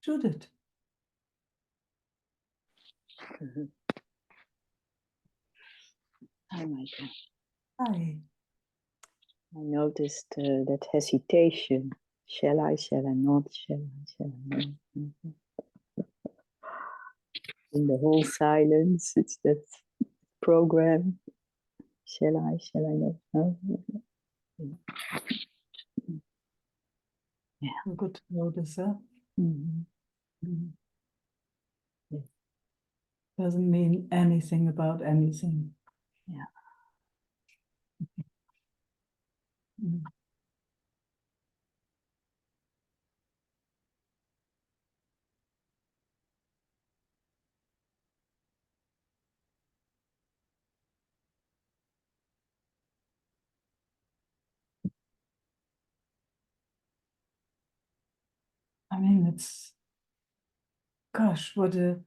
Judith. Hi, Meike. Hi. I noticed that hesitation. Shall I not? Shall I not? In the whole silence, it's that program. Shall I not? No? Yeah. Good to notice, huh? Mm-hmm. Mm-hmm. Yeah. Doesn't mean anything about anything. Yeah. Mm. I mean, it's, gosh, what a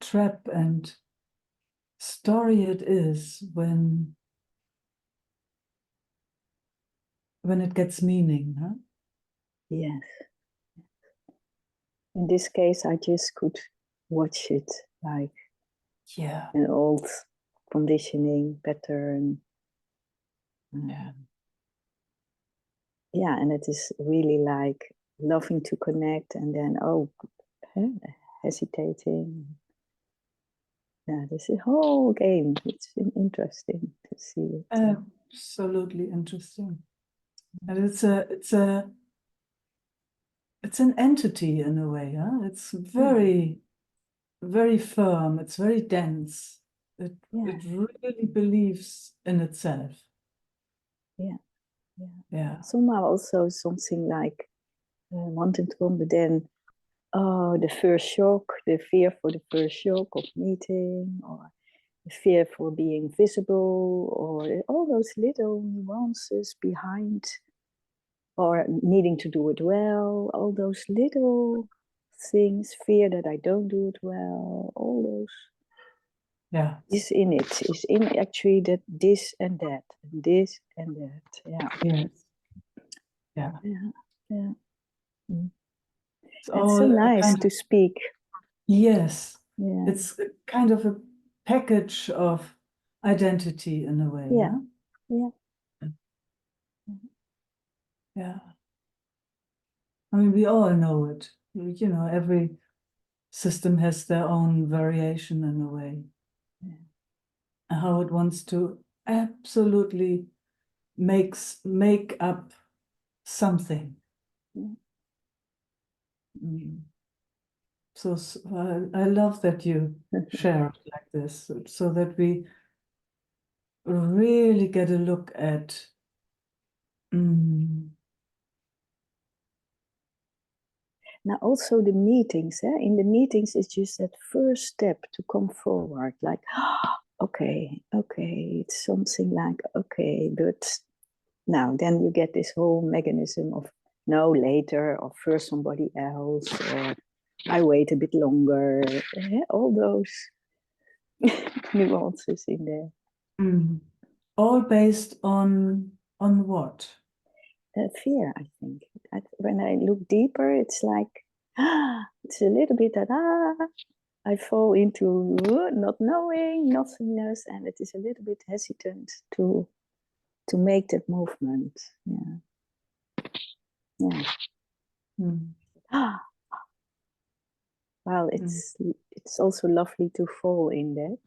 trap and story it is when it gets meaning, huh? Yes. In this case, I just could watch it like an old conditioning pattern. Yeah, and it is really like loving to connect and then, hesitating. Yeah, this is a whole game. It's interesting to see it. Absolutely interesting. And it's an entity in a way, huh? It's very, very firm. It's very dense. It really believes in itself. Yeah. Somehow also something like wanting to come, but then the first shock, the fear for the first shock of meeting, or the fear for being visible, or all those little nuances behind, or needing to do it well, all those little things, fear that I don't do it well, all those. Yeah. Is in it, is in actually that this and that, and this and that. Yeah. Yes. Yeah. Yeah. Yeah. Mm. It's all so nice to speak. Yes. Yeah. It's kind of a package of identity in a way. Yeah. Yeah. Yeah. Yeah. I mean, we all know it. You know, every system has their own variation in a way. Yeah. How it wants to absolutely make up something. Yeah. Mm. So, I love that you share it like this, so that we really get a look at Now also the meetings, in the meetings it's just that first step to come forward, like, okay, it's something like, okay, but now then you get this whole mechanism of no, later, or first somebody else, or I wait a bit longer, all those nuances in there. all based on what? Fear, I think. When I look deeper, it's like, it's a little bit that, I fall into not knowing, nothingness, and it is a little bit hesitant to make that movement. Yeah. Well, it's also lovely to fall in that.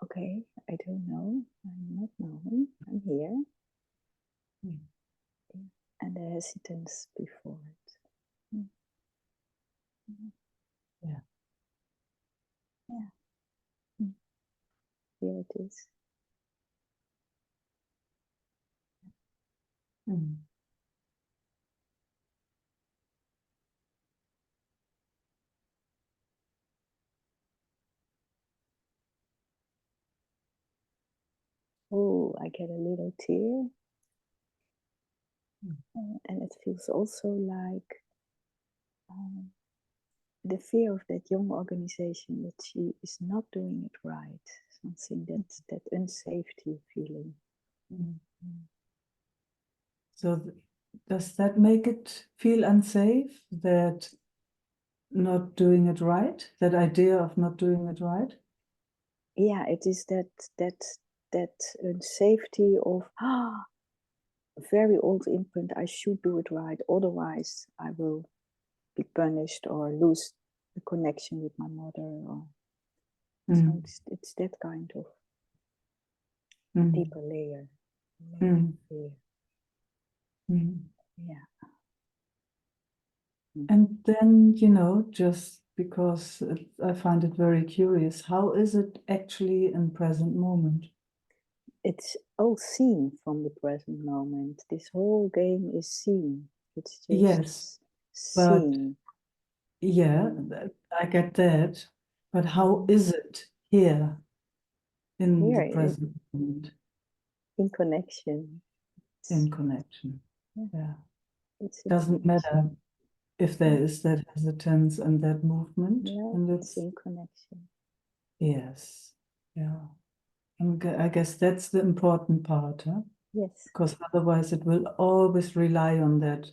Okay, I don't know. I'm not knowing. I'm here. And the hesitance before it. Yeah. Here it is. Oh, I get a little tear. And it feels also like the fear of that young organization, that she is not doing it right. Something that unsafety feeling. So does that make it feel unsafe, that not doing it right, that idea of not doing it right? Yeah, it is that unsafety of a very old imprint. I should do it right, otherwise I will be punished or lose the connection with my mother. Or so it's that kind of deeper layer of fear. Yeah. And then, just because I find it very curious, how is it actually in present moment? It's all seen from the present moment. This whole game is seen. It's just Yes, but seen. yeah, I get that. But how is it here in the Here, present moment, in connection. in connection? Yeah. It's in Doesn't connection. matter if there is that hesitance and that movement. Yeah, And it's in connection. yes, yeah. I guess that's the important part, huh? Yes. Because otherwise it will always rely on that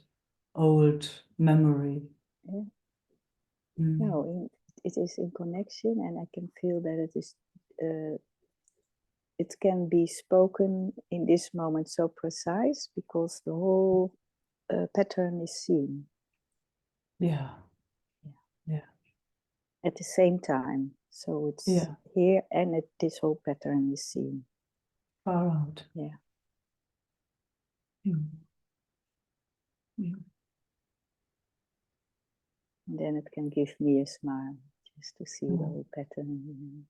old memory. Yeah. No, it is in connection, and I can feel that it is. It can be spoken in this moment so precise because the whole pattern is seen. Yeah. At the same time, so it's here and this whole pattern is seen. Far out. Yeah. And then it can give me a smile just to see the whole pattern.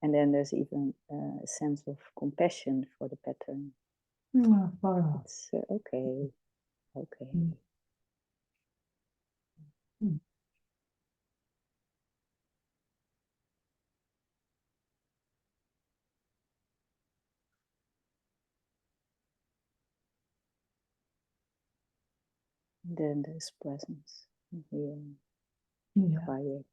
And then there's even a sense of compassion for the pattern. Far out. It's okay. And then there's presence here, quiet.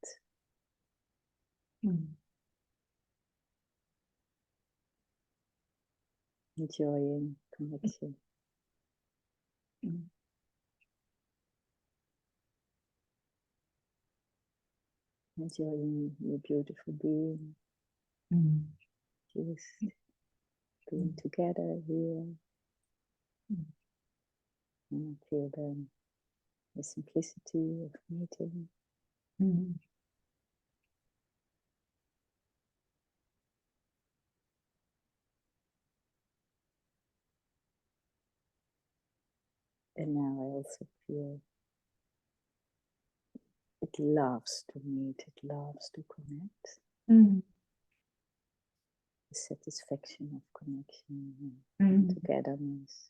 Enjoying connection. Enjoying your beautiful being. Just being together here. And I feel the simplicity of meeting. And now I also feel it loves to meet, it loves to connect. Mm. The satisfaction of connection and togetherness.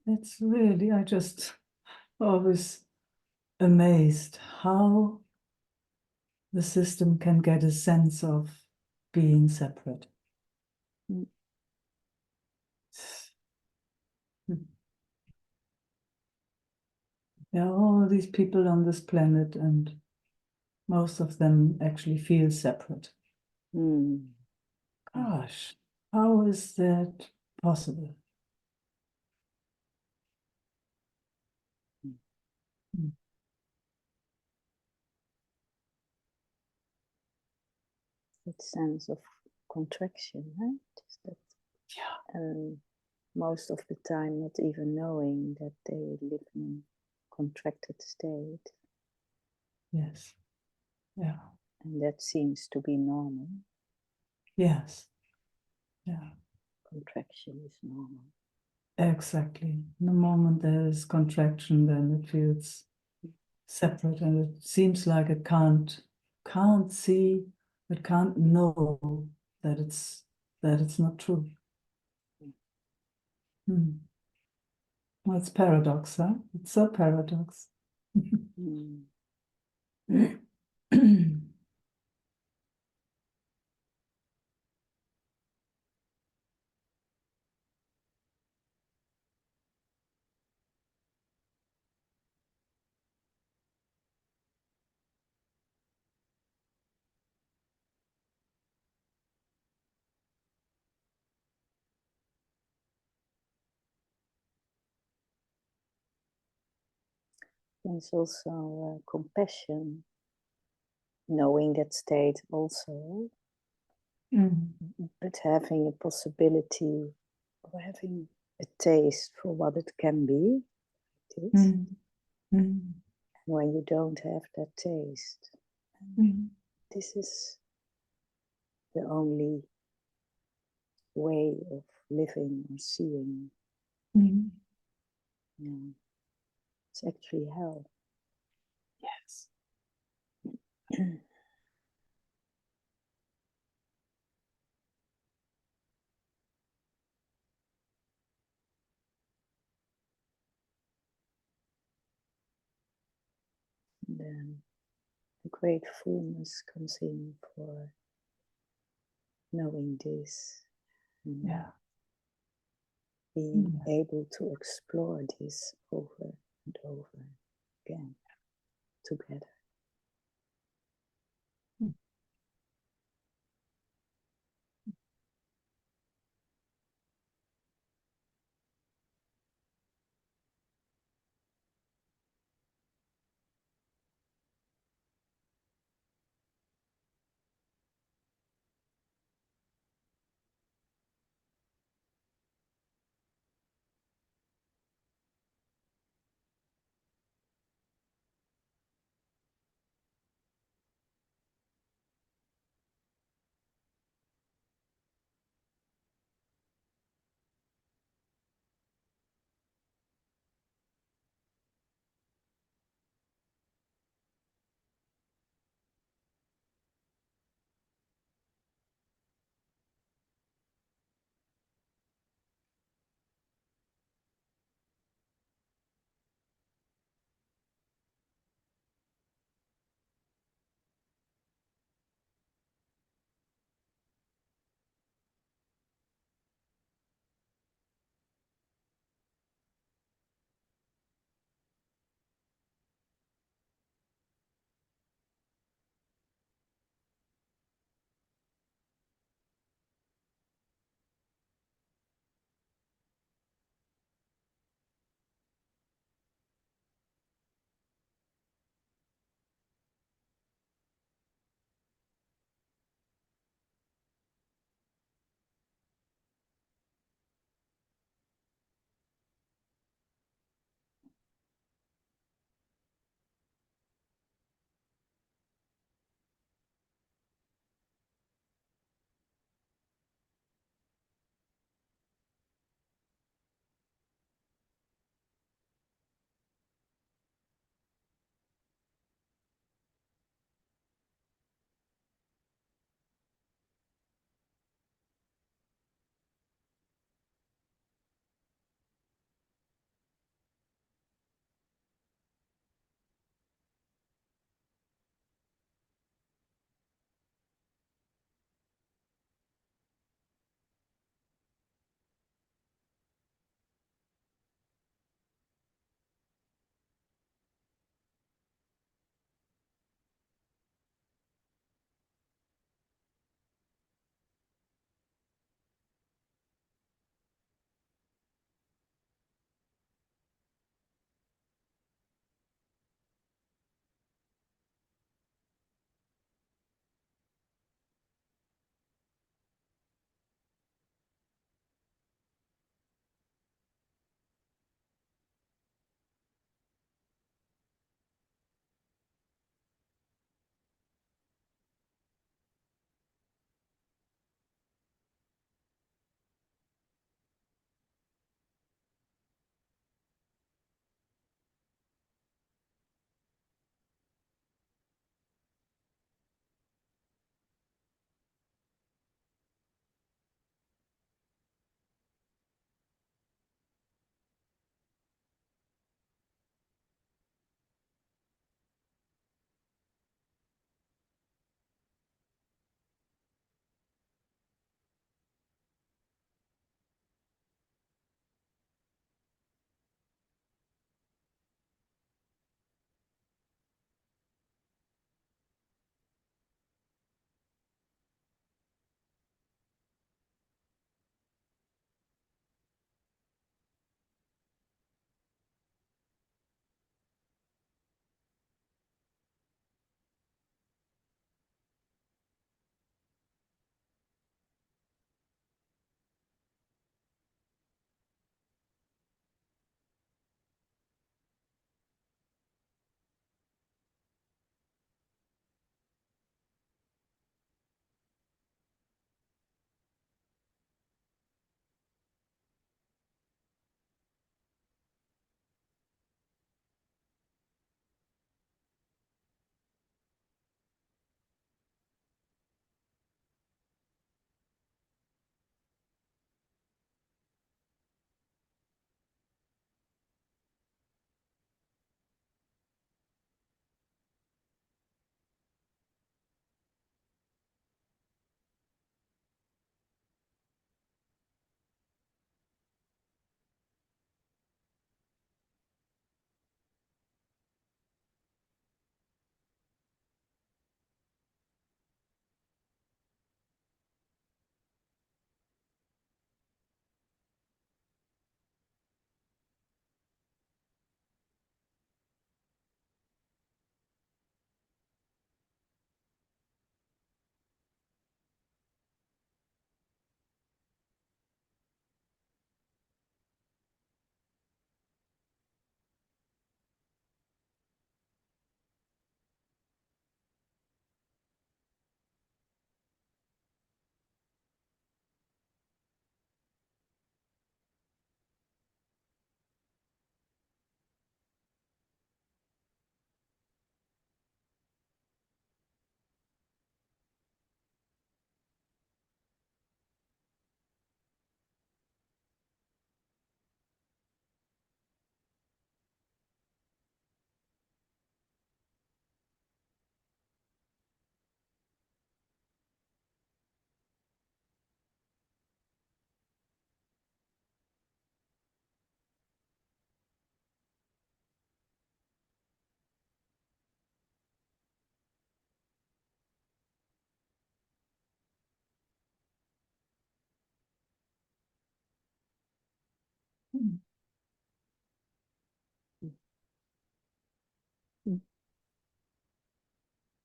It's really, I just always amazed how the system can get a sense of being separate. Mm. There are all these people on this planet, and most of them actually feel separate. Mm. Gosh, how is that possible? Mm. Mm. That sense of contraction, huh? Just that, Yeah. most of the time not even knowing that they live in a contracted state. Yes. Yeah. And that seems to be normal. Yes. Yeah. Contraction is normal. Exactly. The moment there is contraction, then it feels separate, and it seems like it can't see, it can't know that it's not true. Hmm. Well, it's paradox, huh? It's so paradox. Mm. There's also compassion, knowing that state also, but having a possibility of having a taste for what it can be. And when you don't have that taste, this is the only way of living or seeing. Yeah. It's actually hell. Yes. Then the great fullness comes in for knowing this and Yeah. being able to explore this over and over again together.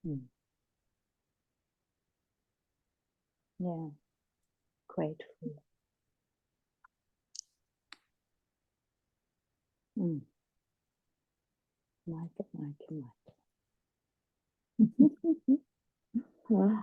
Yeah, grateful. Meike, Meike, Meike.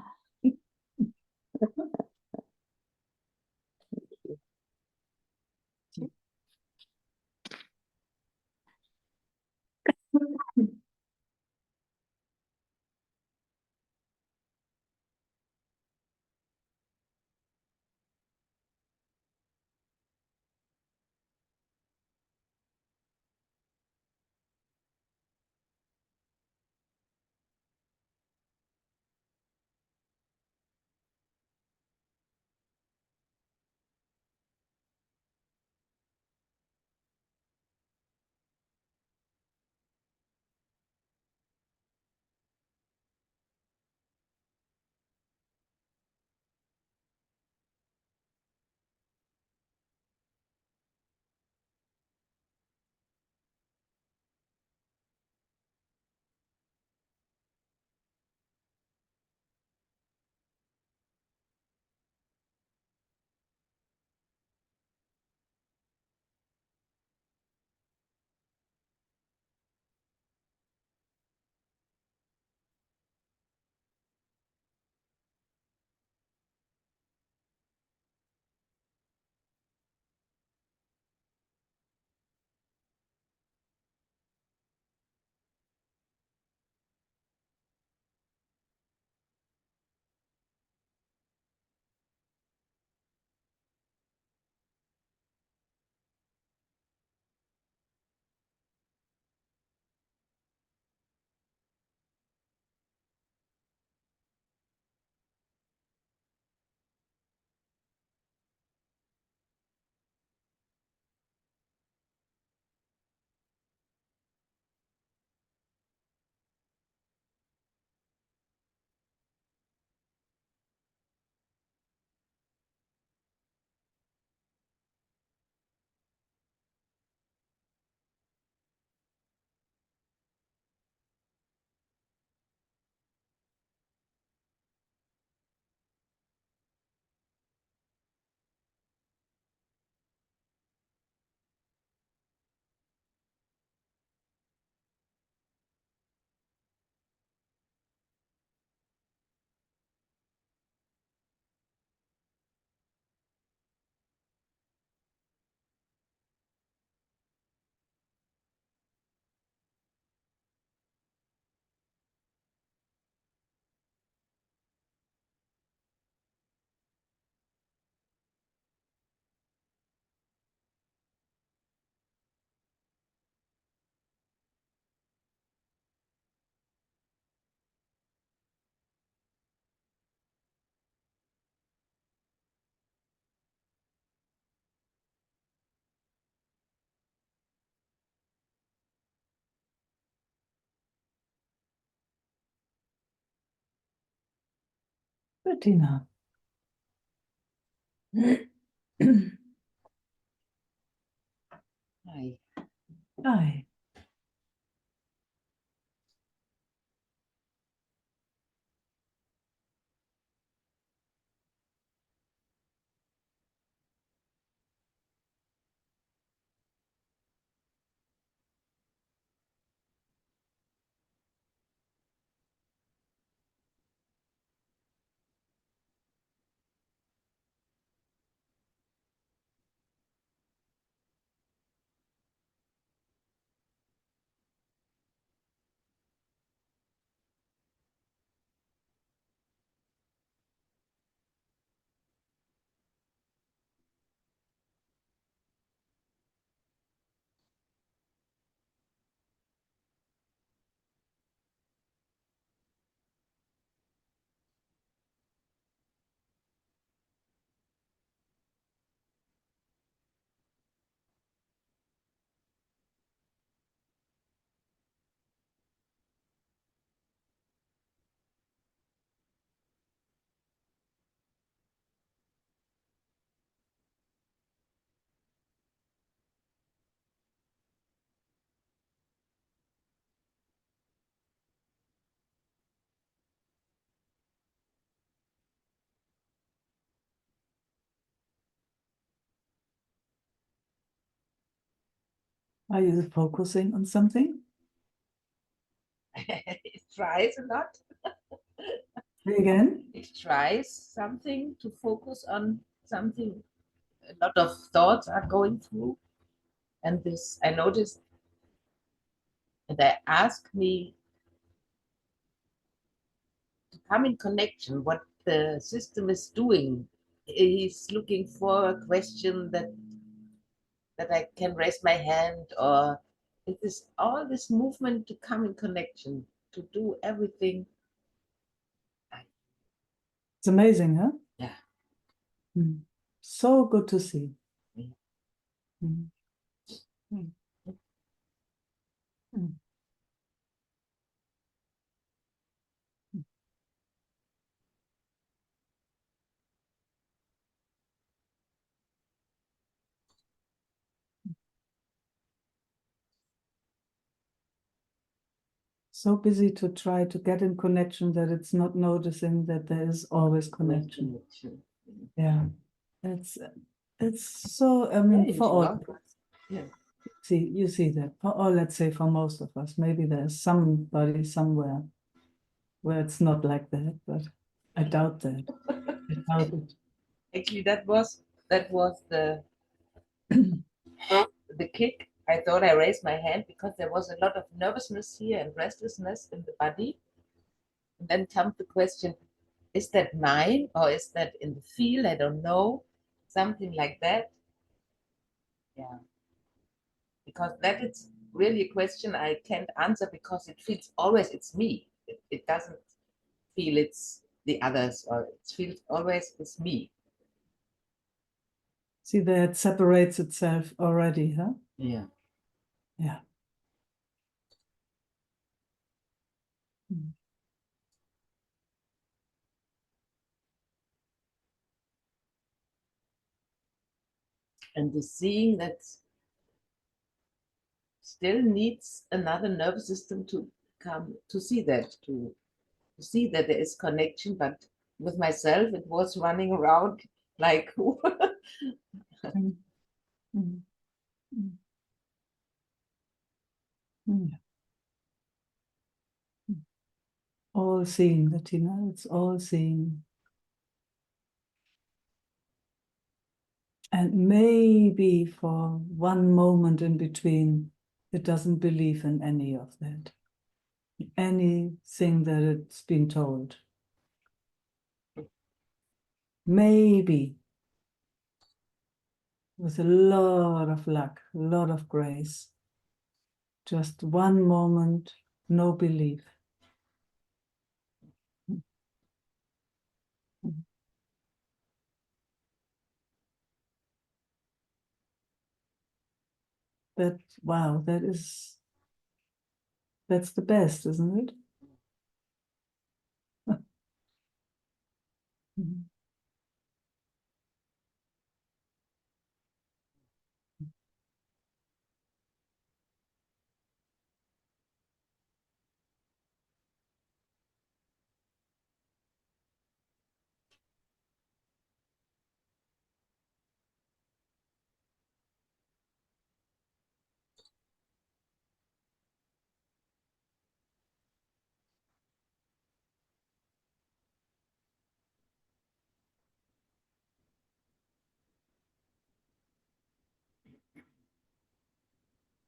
Bettina. Hi. Hi. Are you focusing on something? It tries a lot. Again? It tries something to focus on something. A lot of thoughts are going through, and this I noticed, and they ask me to come in connection what the system is doing. He's looking for a question that I can raise my hand, or it is all this movement to come in connection, to do everything. It's amazing, huh? Yeah. Mm. So good to see. Yeah. Mm. Mm. Mm. So busy to try to get in connection that it's not noticing that there is always connection. Yeah, it's so, I mean, for all of us. Yeah. You see that, or let's say for most of us, maybe there's somebody somewhere where it's not like that, but I doubt that. I doubt it. Actually, that was the kick. I thought I raised my hand because there was a lot of nervousness here and restlessness in the body. And then comes the question, is that mine or is that in the field? I don't know. Something like that. Yeah. Because that is really a question I can't answer because it feels always it's me. It doesn't feel it's the others, or it feels always it's me. See, that separates itself already, huh? Yeah. Yeah. Mm. And the seeing that still needs another nervous system to come to see that, to see that there is connection, but with myself it was running around like Mm. Mm. Mm. Mm. Mm. All seeing that, it's all seeing. And maybe for one moment in between, it doesn't believe in any of that, anything that it's been told. Maybe with a lot of luck, a lot of grace, just one moment, no belief. That, wow, that's the best, isn't it? Mhm.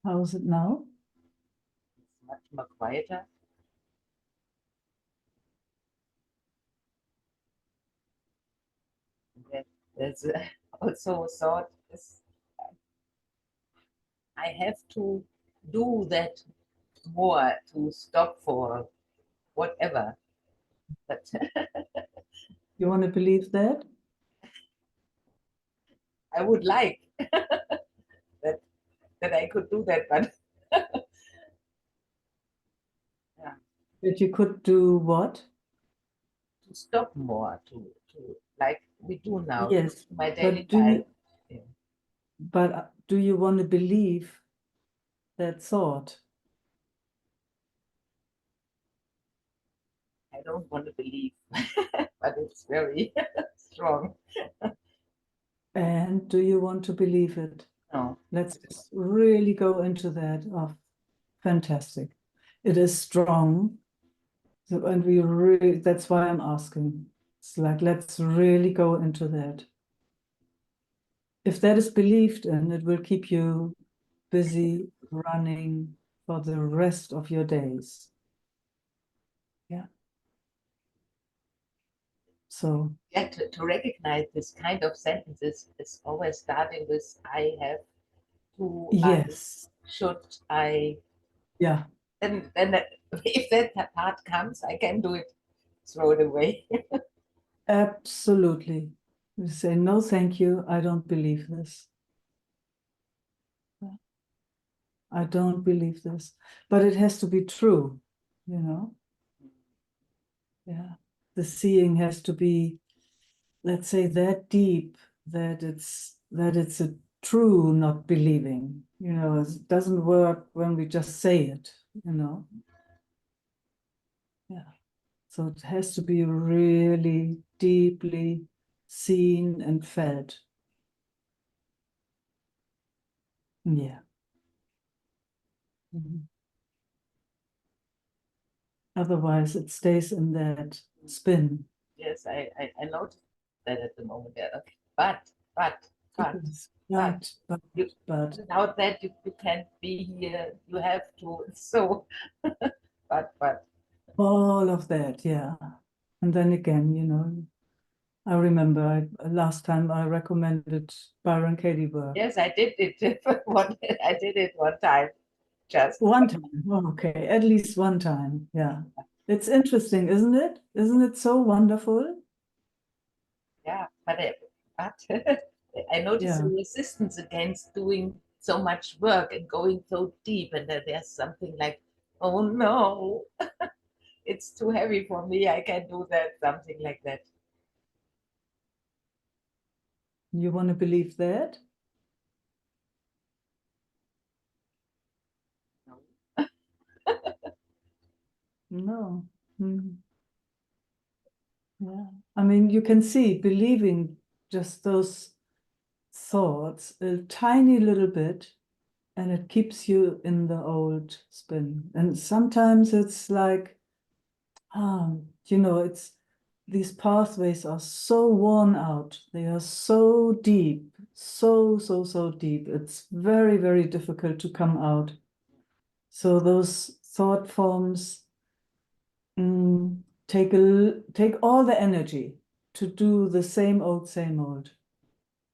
How is it now? much more quieter. There's also a thought is I have to do that more to stop for whatever. But You want to believe that? I would like that I could do that, but yeah, That you could do what? to stop more, to like we do now, Yes, my daily but do life. you, Yeah. but do you want to believe that thought? I don't want to believe, but it's very strong. And do you want to believe it? No. Let's just really go into that. Oh, fantastic. It is strong. So, and we really, that's why I'm asking. It's like, let's really go into that. If that is believed in, it will keep you busy running for the rest of your days. Yeah. So, Yeah, to recognize this kind of sentences is always starting with I have to, yes. should, I, Yeah, then if that part comes, I can do it, throw it away. absolutely. You say, no, thank you. I don't believe this. I don't believe this. But it has to be true, you know? Yeah. The seeing has to be, let's say, that deep that it's a true not believing. You know, it doesn't work when we just say it, you know. Yeah. So it has to be really deeply seen and felt. Yeah. Mhm. Otherwise, it stays in that spin. Yes, I noticed that at the moment. Yeah. Okay. But, but, Yes. but, you, But without that, you can't be here. You have to. So, but. all of that, yeah. And then again, you know, I remember last time I recommended Byron Katie work. Yes, I did it. I did it one time, just. One time. Oh, okay, at least one time. Yeah. It's interesting, isn't it? Isn't it so wonderful? Yeah, but I noticed Yeah. the resistance against doing so much work and going so deep, and that there's something like, oh no, it's too heavy for me. I can't do that. Something like that. You want to believe that? No. No. Hmm. Yeah. I mean, you can see believing just those thoughts a tiny little bit, and it keeps you in the old spin. And sometimes it's like, you know, it's these pathways are so worn out. They are so deep, so deep. It's very, very difficult to come out. So those thought forms take all the energy to do the same old, same old.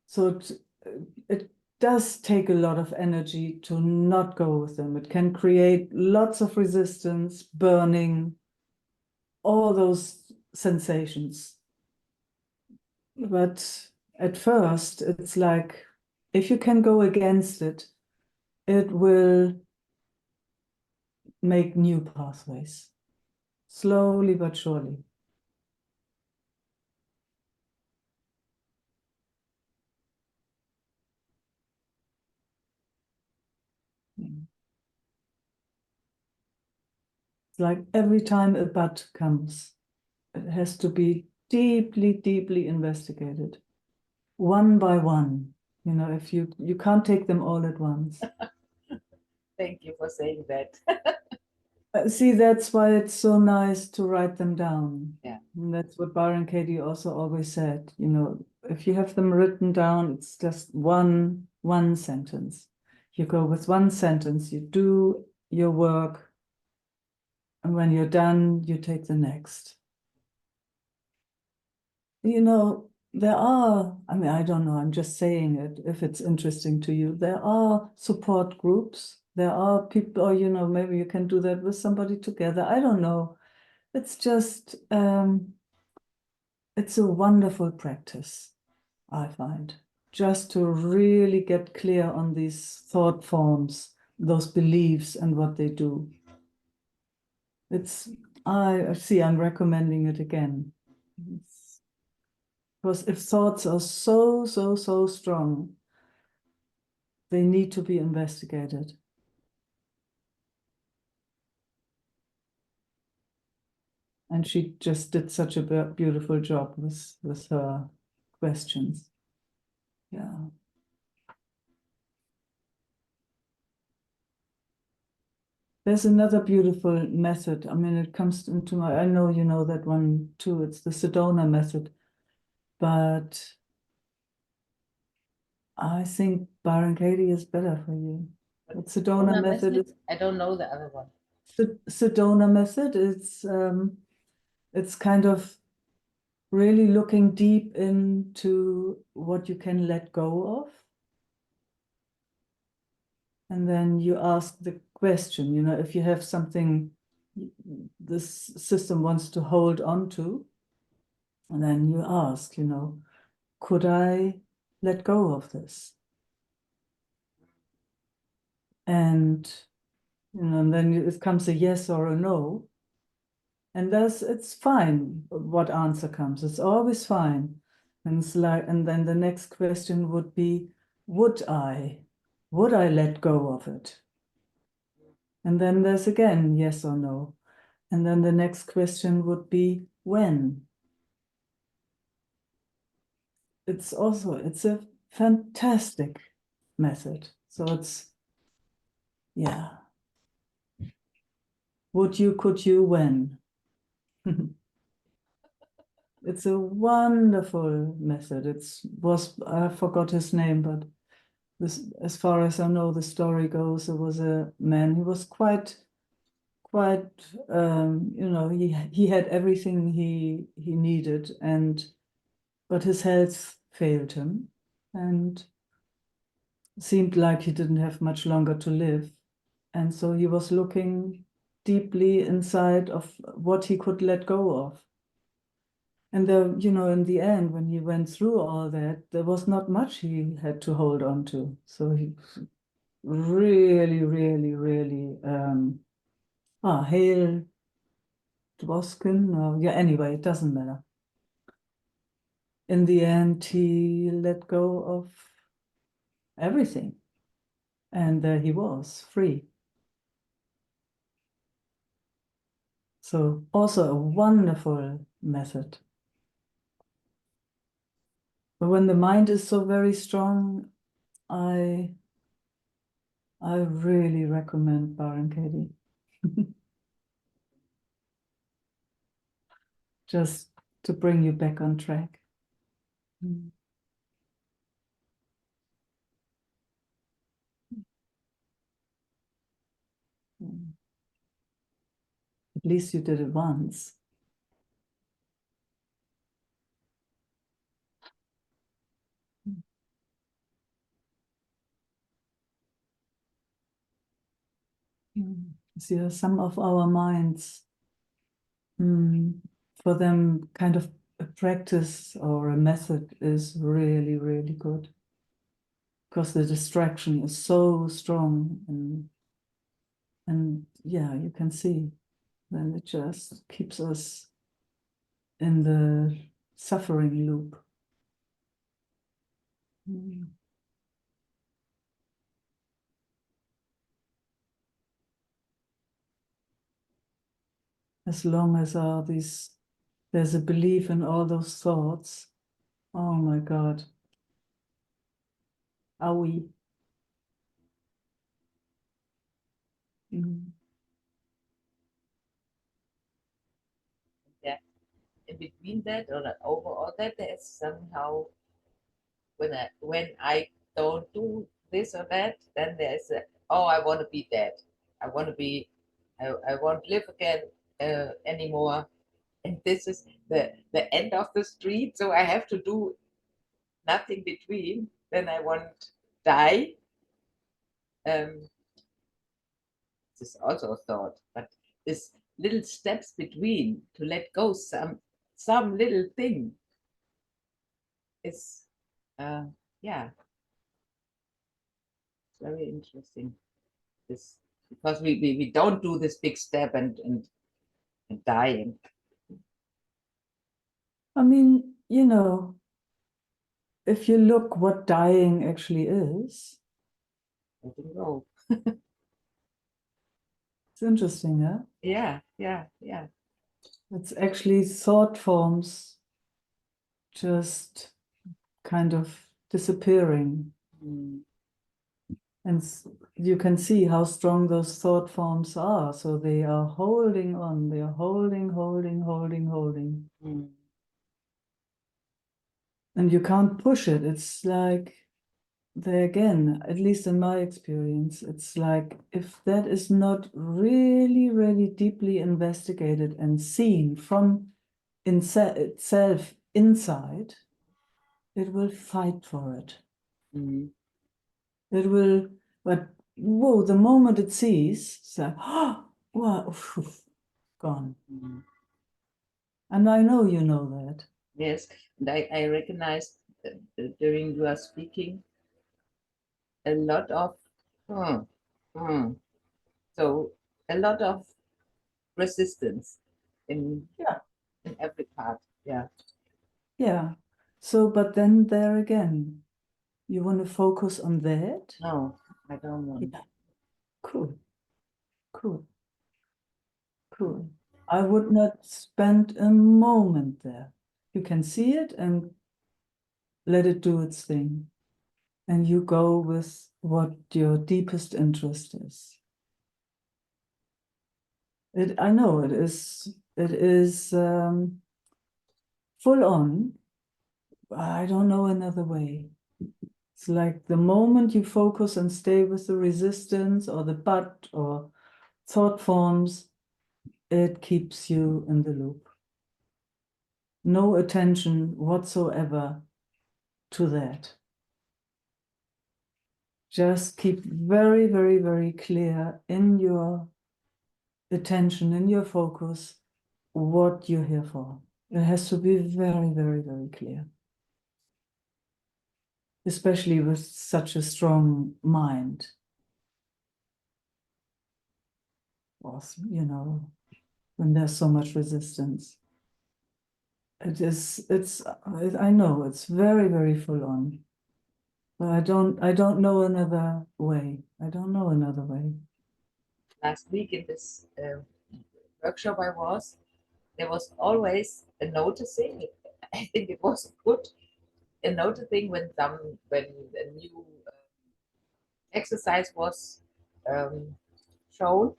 So it does take a lot of energy to not go with them. It can create lots of resistance, burning, all those sensations. But at first, it's like if you can go against it, it will make new pathways, slowly but surely. Mm. It's like every time a but comes, it has to be deeply, deeply investigated, one by one. You know, if you can't take them all at once. Thank you for saying that. See, that's why it's so nice to write them down. Yeah. And that's what Byron Katie also always said. You know, if you have them written down, it's just one sentence. You go with one sentence, you do your work, and when you're done, you take the next. You know, there are, I mean, I don't know, I'm just saying it if it's interesting to you. There are support groups. There are people, or, you know, maybe you can do that with somebody together. I don't know. It's just, it's a wonderful practice, I find, just to really get clear on these thought forms, those beliefs and what they do. It's, I see, I'm recommending it again. Because if thoughts are so strong, they need to be investigated. And she just did such a beautiful job with her questions. Yeah. There's another beautiful method. I mean, it comes into my, I know you know that one too. It's the Sedona method. But I think Byron Katie is better for you. But Sedona method is, I don't know the other one. Sedona method, it's kind of really looking deep into what you can let go of. And then you ask the question, you know, if you have something this system wants to hold on to, and then you ask, you know, could I let go of this? And, you know, and then it comes a yes or a no. And it's fine what answer comes. It's always fine. And it's like, and then the next question would be, would I let go of it? And then there's again yes or no. And then the next question would be when. It's a fantastic method. So it's, yeah. Would you, could you, when? It's a wonderful method. I forgot his name, but this, as far as I know, the story goes, there was a man, he was quite, you know, he had everything he needed, but his health failed him, and seemed like he didn't have much longer to live. And so he was looking deeply inside of what he could let go of. And you know, in the end, when he went through all that, there was not much he had to hold on to. So he really, really, really, Hale Dwoskin, yeah, anyway, it doesn't matter. In the end, he let go of everything. And there he was, free. So also a wonderful method. But when the mind is so very strong, I really recommend Byron Katie. Just to bring you back on track. Mm. Mm. At least you did it once. Mm. See, some of our minds, for them, kind of a practice or a method is really, really good. Because the distraction is so strong, and yeah, you can see, then it just keeps us in the suffering loop. Mm. As long as there's a belief in all those thoughts, oh my God, are we? Mm. Yeah. In between that or over all that, there's somehow when I don't do this or that, then there's I want to be dead. I want to be, I won't live again anymore. And this is the end of the street. So I have to do nothing between. Then I won't die. Um, this is also a thought, but this little steps between to let go some little thing is yeah, very interesting. This because we don't do this big step and dying. I mean, you know, if you look what dying actually is, I don't know. it's interesting, huh? Yeah, yeah, yeah. It's actually thought forms just kind of disappearing. Mm. And you can see how strong those thought forms are. So they are holding on, they are holding, holding, holding, holding. Mm. And you can't push it. It's like, there again, at least in my experience, it's like if that is not really, really deeply investigated and seen from itself inside, it will fight for it. Mm. It will, but whoa, the moment it sees, it's like, oh, wow, gone. Mm. And I know you know that. Yes, and I recognized during your speaking a lot of hmm, hmm. So a lot of resistance in Yeah. in every part. Yeah. Yeah. So, but then there again, you want to focus on that? No, I don't want. Yeah. Cool, cool, cool. I would not spend a moment there. You can see it and let it do its thing. And you go with what your deepest interest is. I know it is full on. I don't know another way. It's like the moment you focus and stay with the resistance or the but or thought forms, it keeps you in the loop. No attention whatsoever to that. Just keep very, very, very clear in your attention, in your focus, what you're here for. It has to be very, very, very clear. Especially with such a strong mind. Or, when there's so much resistance. I know it's very, very full on. But I don't know another way. I don't know another way. Last week in this workshop there was always a noticing. I think it was good a noticing when a new exercise was um, shown.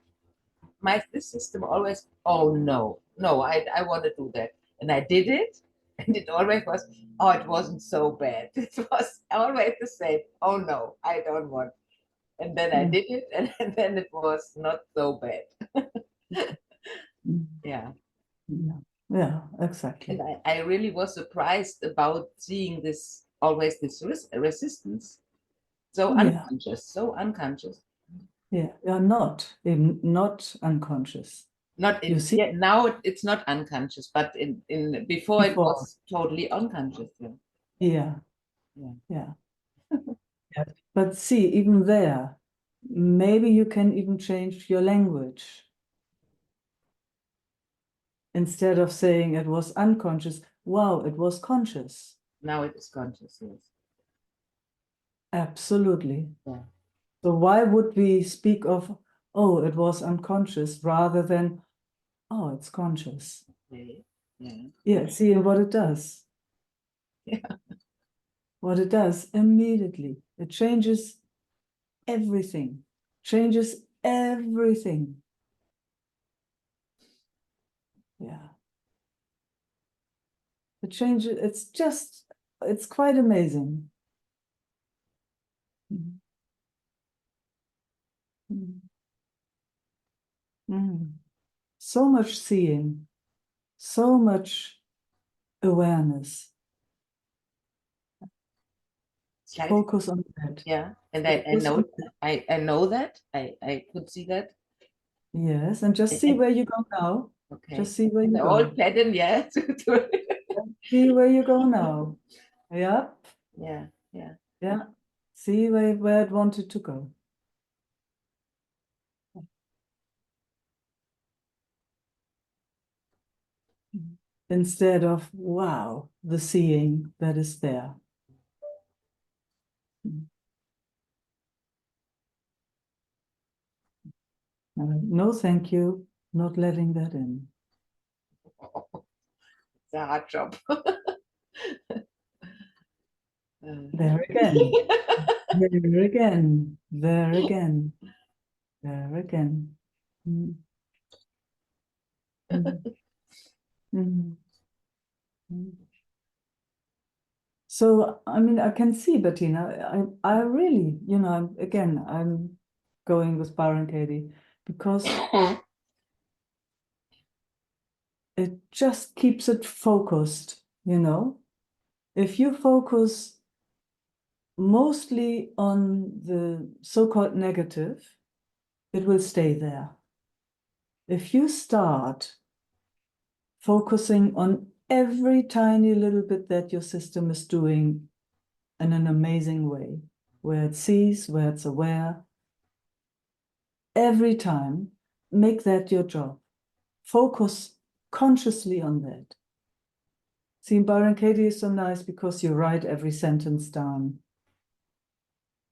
This system always, oh no, I want to do that, and I did it, and it always was, oh, it wasn't so bad. It was always the same. Oh no, I don't want. And then I Mm. did it, and then it was not so bad. Mm. Yeah. Yeah, exactly. And I really was surprised about seeing this always this resistance. So Yeah, unconscious, so unconscious. yeah. You're not unconscious. Not You in see yeah, now it's not unconscious, but in before it before. was totally unconscious. Yeah. Yeah, Yeah. yeah. Yeah. But see, even there, maybe you can even change your language. Instead of saying it was unconscious, wow, it was conscious. Now it is conscious, yes. Absolutely. Yeah. So why would we speak of, oh, it was unconscious rather than, oh, it's conscious? Okay. Yeah. Yeah, see what it does. Yeah. What it does immediately. It changes everything. Changes everything. Yeah. It changes, it's quite amazing. Mm. Mm. Mm. So much seeing, so much awareness. It's like, Focus on that. yeah. And I Focus know on that. I know that. I could see that. Yes, and just see where you go now. Okay. Just see where And you the old go. pattern, yeah. See where you go now. Yeah, Yeah, yeah. yeah. See where it wanted to go. Instead of, wow, the seeing that is there. No, thank you. Not letting that in. It's a hard job. There again. There again, there again, there again. Mm. Mm. Mm. Mm. So, I mean, I can see, Bettina, I really, I'm going with Byron Katie because it just keeps it focused, If you focus mostly on the so-called negative, it will stay there. If you start focusing on every tiny little bit that your system is doing in an amazing way, where it sees, where it's aware, every time, make that your job. Focus consciously on that. See, Byron Katie is so nice because you write every sentence down.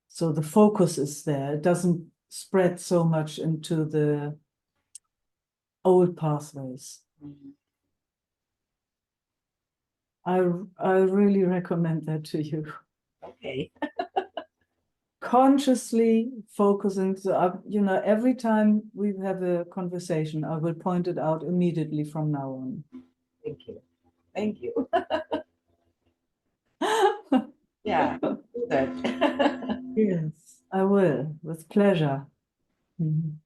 So the focus is there. It doesn't spread so much into the old pathways. I really recommend that to you. Okay. Consciously focusing. So, every time we have a conversation, I will point it out immediately from now on. Thank you. Thank you. Yeah, do that. Yes, I will, with pleasure. Mhm.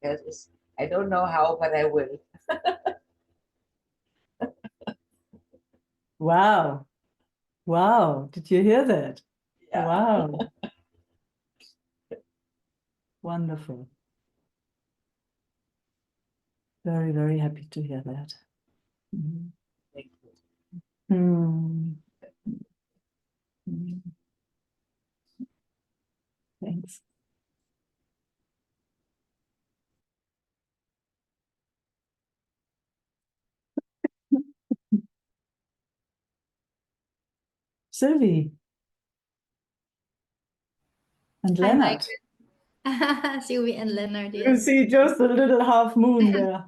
Yes, I don't know how, but I will. Wow. Wow. Did you hear that? Yeah. Wow. Wonderful. Very, very happy to hear that. Mhm. Thank you. Hmm. Hmm. Thanks. Sylvie and Hi, Mike. Leonard. Sylvie and Leonard, You yes. see just a little half moon there.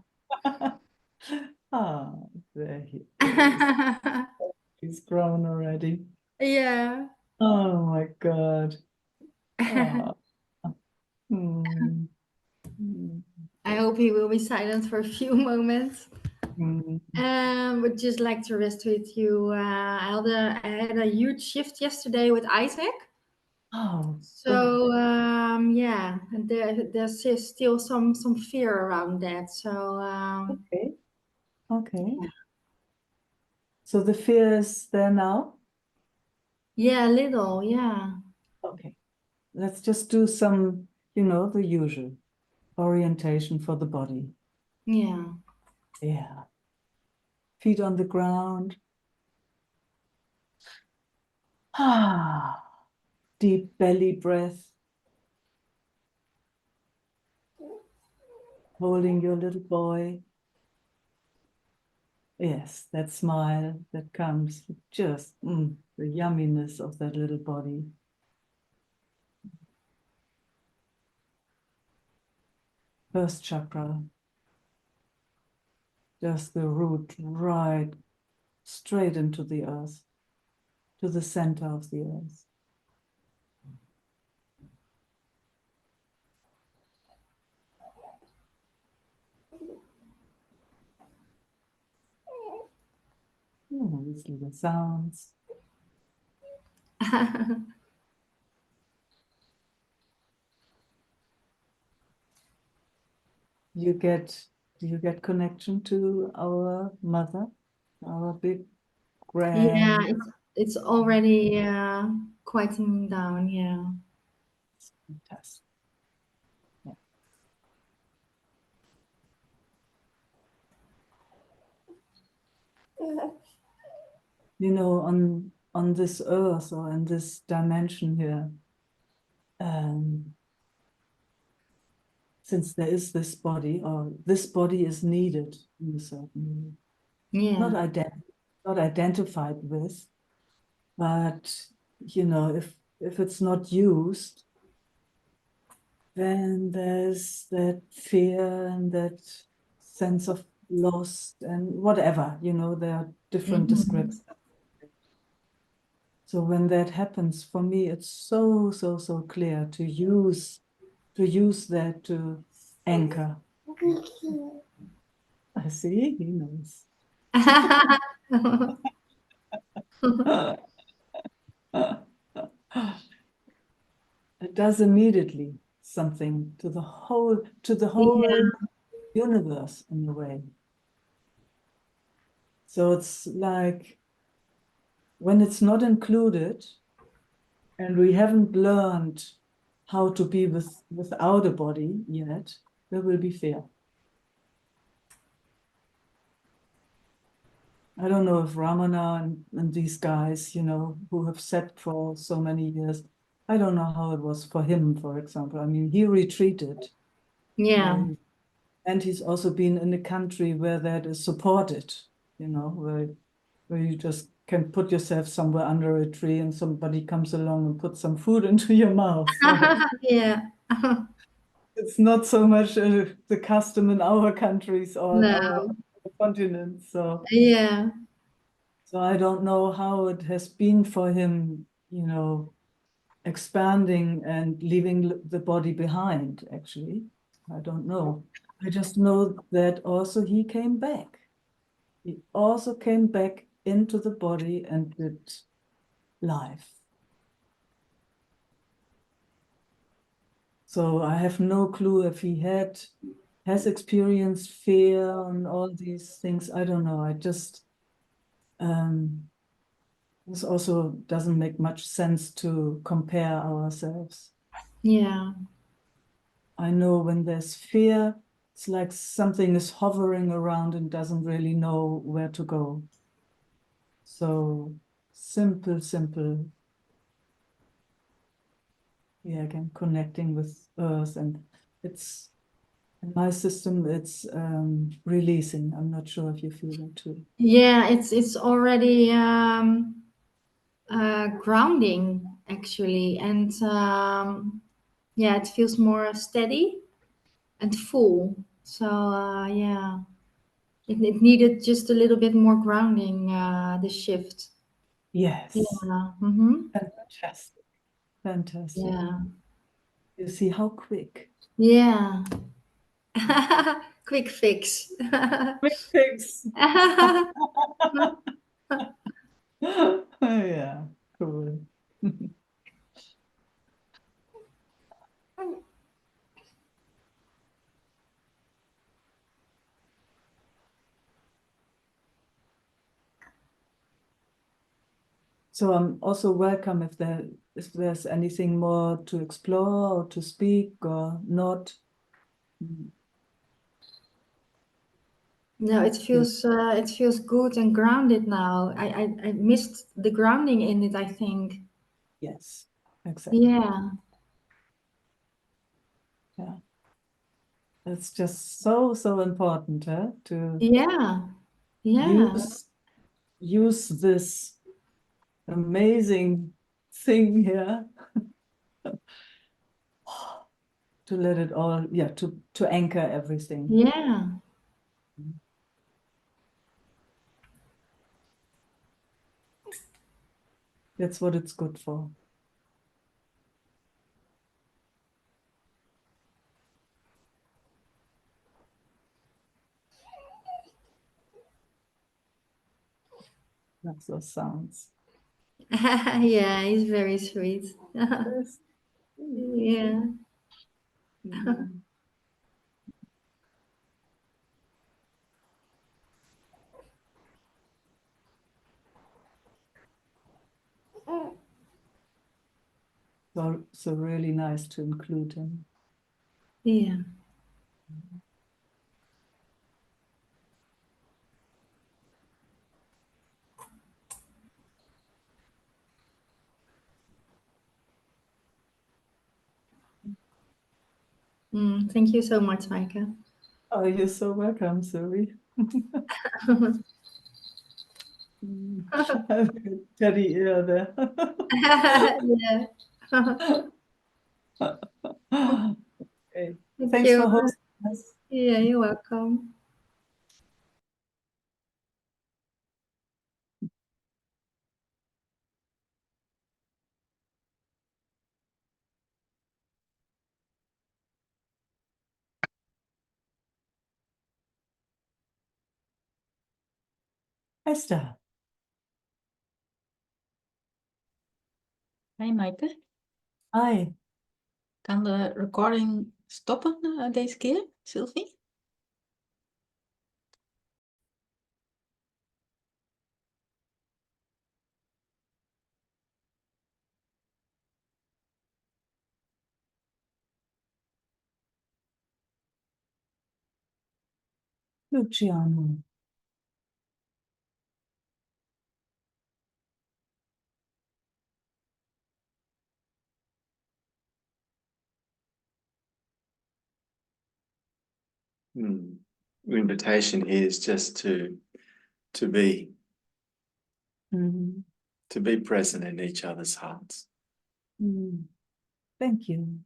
Ah, there he is. He's grown already. Yeah. Oh my God. Ah. Hmm. Hmm. I hope he will be silent for a few moments. Hmm. Would just like to rest with you. I had a huge shift yesterday with Isaac. Oh, good. So yeah, and there's still some fear around that. So Okay. Okay. So the fear is there now? yeah, a little, yeah. Okay. Let's just do some, the usual orientation for the body. Yeah. Yeah. Feet on the ground. Ah. Deep belly breath. Holding your little boy. Yes, that smile that comes with just the yumminess of that little body. First chakra. Just the root right straight into the earth, to the center of the earth. Oh, these little sounds. Do you get connection to our mother, our big Yeah, grand? it's already quieting down, yeah. Fantastic. you know, on this earth or in this dimension here, since there is this body, or this body is needed in a certain way, Yeah. not identified with, but you know, if it's not used, then there's that fear and that sense of loss and whatever, you know, there are different Mhm. descriptions. So when that happens, for me, it's so clear to use that to anchor. I see, he knows. It does immediately something to the whole universe in a way. So it's like when it's not included and we haven't learned how to be without a body yet, there will be fear. I don't know if Ramana and these guys, you know, who have sat for so many years, I don't know how it was for him, for example. I mean, he retreated. Yeah. And he's also been in a country where that is supported, you know, where you just can put yourself somewhere under a tree and somebody comes along and puts some food into your mouth. So Yeah. it's not so much the custom in our countries or in No. our continent. So Yeah. I don't know how it has been for him, you know, expanding and leaving the body behind, actually. I don't know. I just know that also he came back. He also came back into the body and did life. So I have no clue if he has experienced fear and all these things. I don't know. I just this also doesn't make much sense to compare ourselves. Yeah. I know when there's fear, it's like something is hovering around and doesn't really know where to go. So simple, yeah, again, connecting with earth, and it's in my system, it's releasing. I'm not sure if you feel that too. Yeah, it's already grounding actually, and yeah, it feels more steady and full. So yeah, it needed just a little bit more grounding, the shift. Yes. Yeah. Mm-hmm. Fantastic. Fantastic. Yeah. You see how quick. Yeah. Quick fix. Quick fix. Yeah, cool. So I'm also welcome if there's anything more to explore or to speak or not. No, it feels good and grounded now. I missed the grounding in it, I think. Yes, exactly. Yeah. Yeah. It's just so important, huh? To Yeah. Yeah. use this amazing thing here to let it all, yeah, to anchor everything. Yeah. That's what it's good for. That's those sounds. Yeah, he's very sweet. Yes. Yeah. Mm. So really nice to include him. Yeah. Thank you so much, Meike. Oh, you're so welcome, Zoe. Have a teddy ear there. Yeah. Okay. Thank Thanks you. for hosting us. Yeah, you're welcome. Esther. Hey Maaike, Hi. kan de recording stoppen deze keer, Sylvie? Luciano. The invitation here is just to be Mhm. to be present in each other's hearts. Thank you.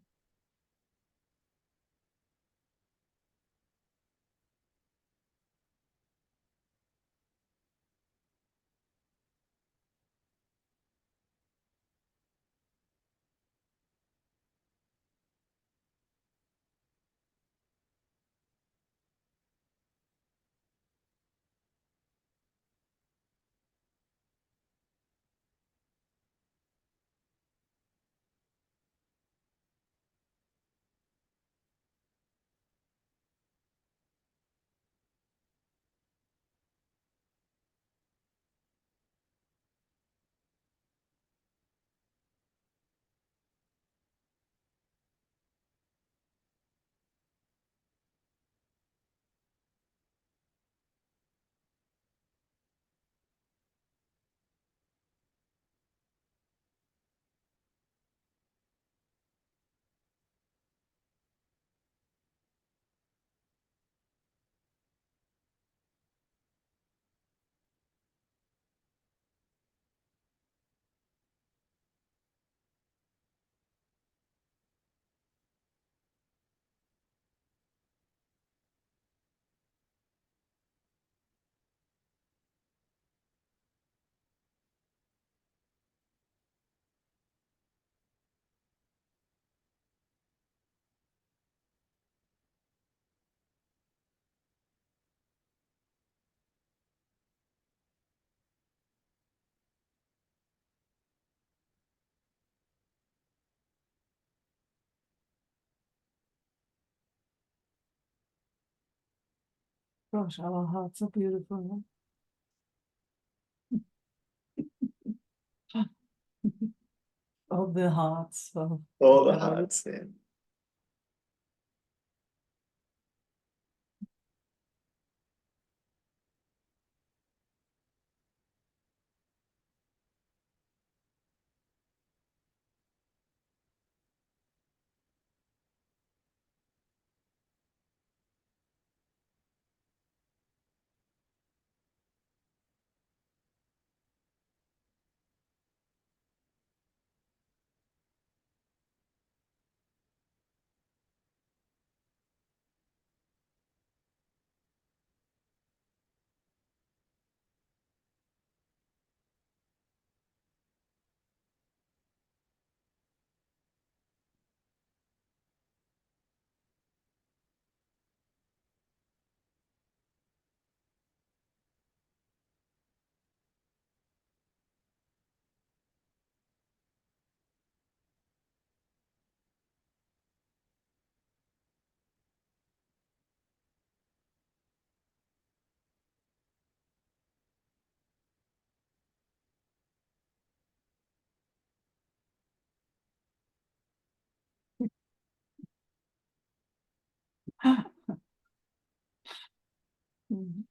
Gosh, our hearts are beautiful. Huh? All the hearts. Of All the everybody. hearts there.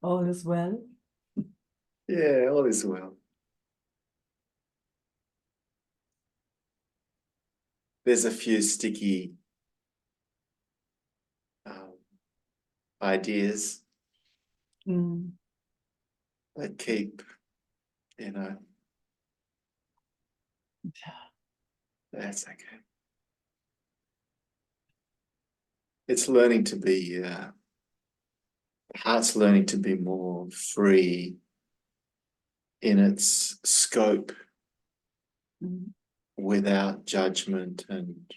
All is well. Yeah, all is well. There's a few sticky ideas Mm. that keep, that's okay. It's learning to be, heart's learning to be more free in its scope Mm. without judgment and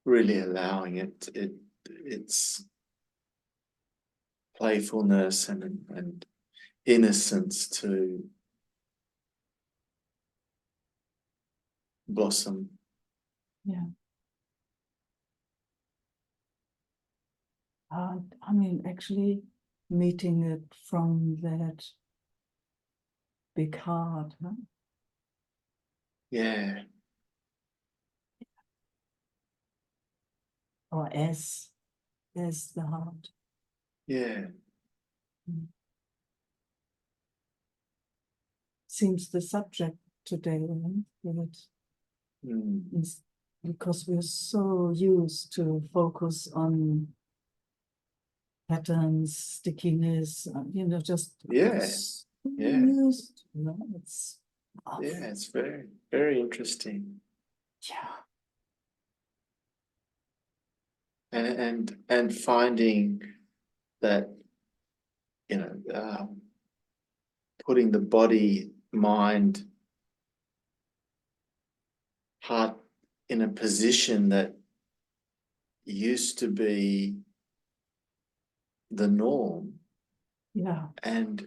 really allowing its playfulness and innocence to blossom. Yeah. I mean, actually meeting it from that big heart, huh? Yeah, Or as the heart. yeah, Seems the subject today, right? That is because we're so used to focus on patterns, stickiness, just yeah, so yeah, used, it's yeah. It's very, very interesting, yeah. and finding that putting the body, mind, heart in a position that used to be the norm, Yeah. and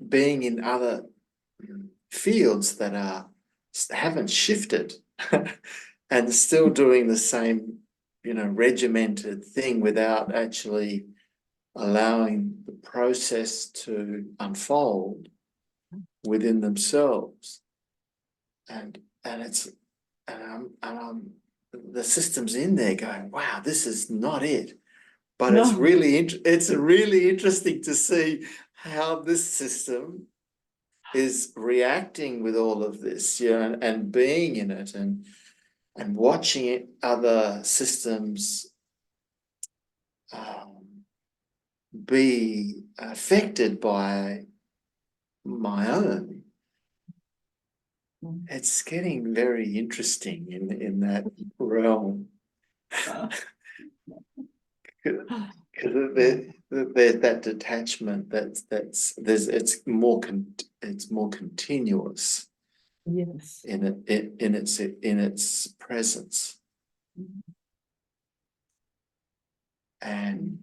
being in other fields that haven't shifted and still doing the same regimented thing without actually allowing the process to unfold within themselves, and it's and the system's in there going, wow, this is not it. But it's No. really interesting to see how this system is reacting with all of this, and being in it, and watching other systems be affected by my own. It's getting very interesting in that realm. Because there's that detachment it's more continuous Yes. in its presence, and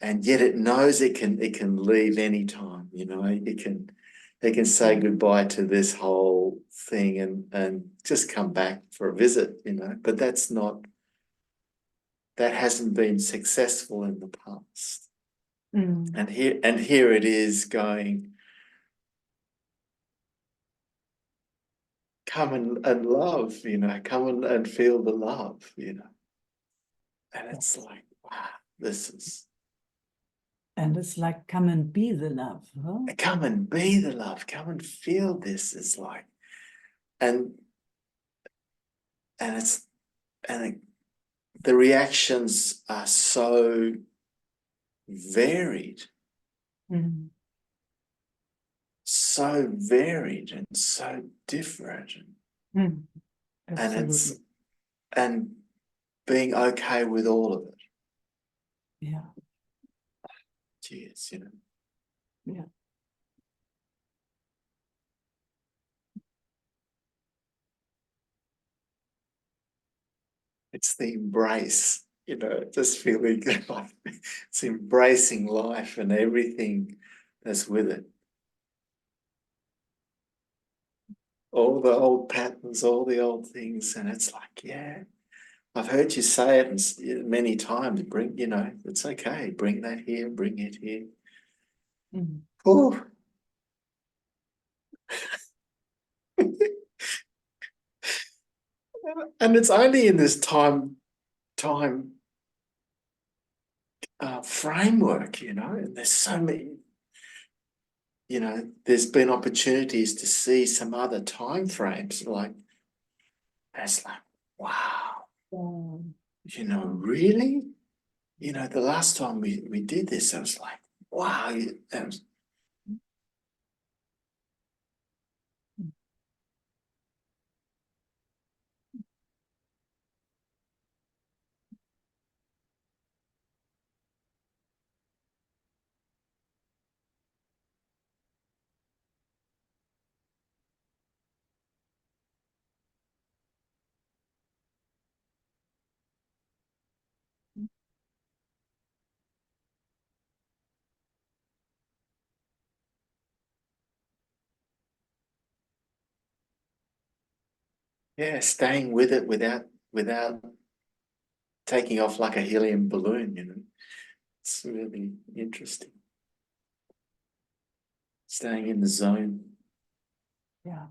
yet it knows it can leave anytime. It can say goodbye to this whole thing and just come back for a visit, but that hasn't been successful in the past. And here it is going, come and love, come and feel the love, and it's like, wow, And it's like, come and be the love, huh? come and be the love, come and feel this. It's like, and the reactions are so varied, so varied and so different, Absolutely. and being okay with all of it. Yeah. Cheers, Yeah. It's the embrace, just feeling like it's embracing life and everything that's with it. All the old patterns, all the old things, and it's like, yeah, I've heard you say it many times. Bring, it's okay. Bring that here. Bring it here. Oh. And it's only in this time framework, and there's so many. you know, there's been opportunities to see some other time frames, like, it's like, wow, you know, really? You know, the last time we did this, I was like, wow, that was, yeah, staying with it without taking off like a helium balloon, you know. It's really interesting. Staying in the zone. Yeah.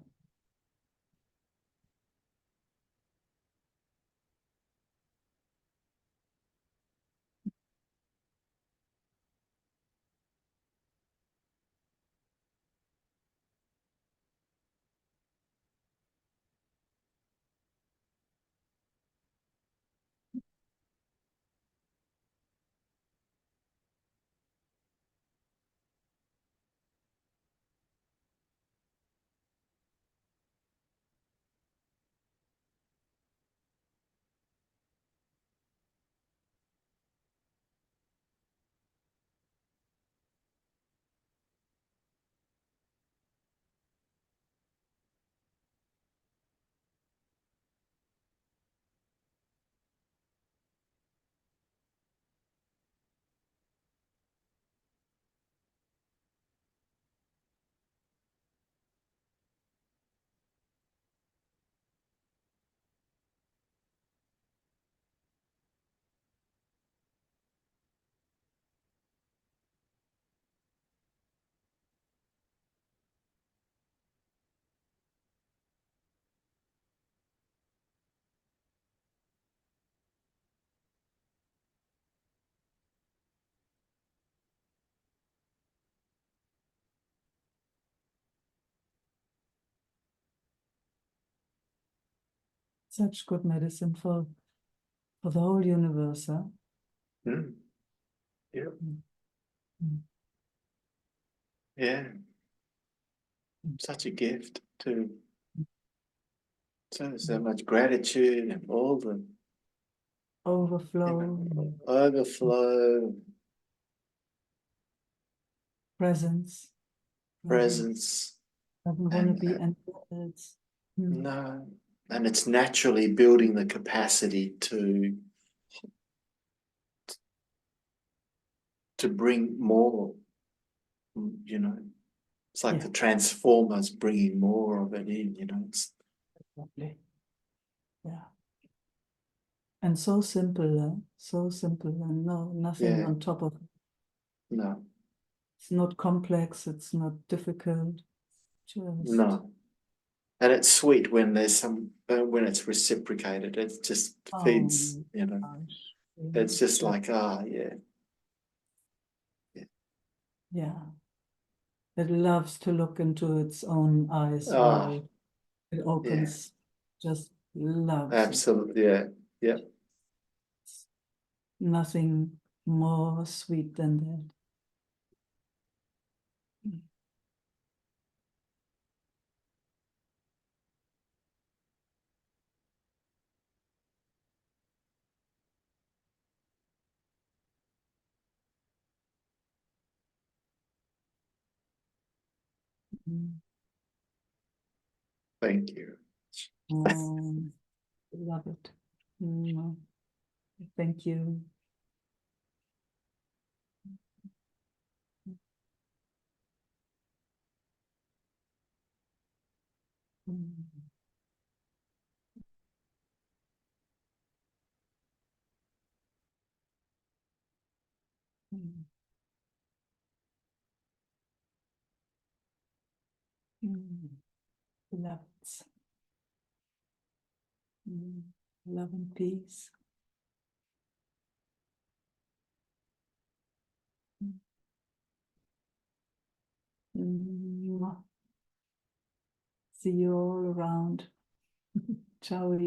Such good medicine for the whole universe, huh? Mm. Yeah. Mm. Yeah. Such a gift too. So much gratitude and all the, you Overflow, know, overflow, presence. presence, Doesn't want to and be anything else. no, and it's naturally building the capacity to bring more, you know. It's like Yeah. the transformers bringing more of it in, you know. It's, Lovely. Yeah. And so simple, huh? So simple, and nothing yeah, on top of it. no, It's not complex, it's not difficult. Just no. And it's sweet when there's some, when it's reciprocated. It just feeds, you know. gosh. It's just like, yeah. Yeah. It loves to look into its own eyes Ah, wide. It yeah, opens, just loves it. absolutely, yeah, yeah. Nothing more sweet than that. Mm. Thank you. Love it. Mm. Thank you. Mm. Mm. Mm. Love it. Love and peace. Mm. See you all around. Ciao.